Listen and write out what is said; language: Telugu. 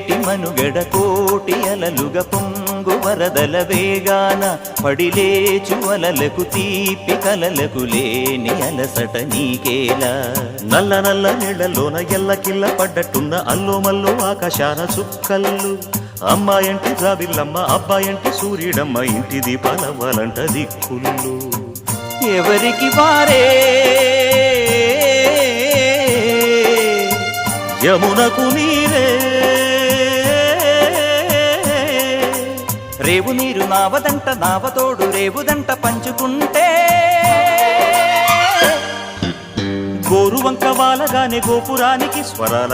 పొంగేటి మనుగడ కోటి అలలుగ పొంగు వరదల వేగాన పడిలేచు అలలకు తీపి కలలకు లేని అలసట నీకేలా. నల్ల నల్ల నీళ్లలోన ఎల్లకిల్ల పడ్డట్టున్న అల్లో మల్లో ఆకాశాన చుక్కల్లు. అమ్మాయంటి జాబిల్లమ్మ అబ్బాయంటి సూర్యుడమ్మ ఇంటి దీపాలవ్వాలంట దిక్కుళ్ళు. ఎవరికి వారే యమునకు నీరే రేవు నీరు నావదంట నావతోడు రేవుదంట పంచుకుంటే గోరువంక వాలగానే గోపురానికి స్వరాల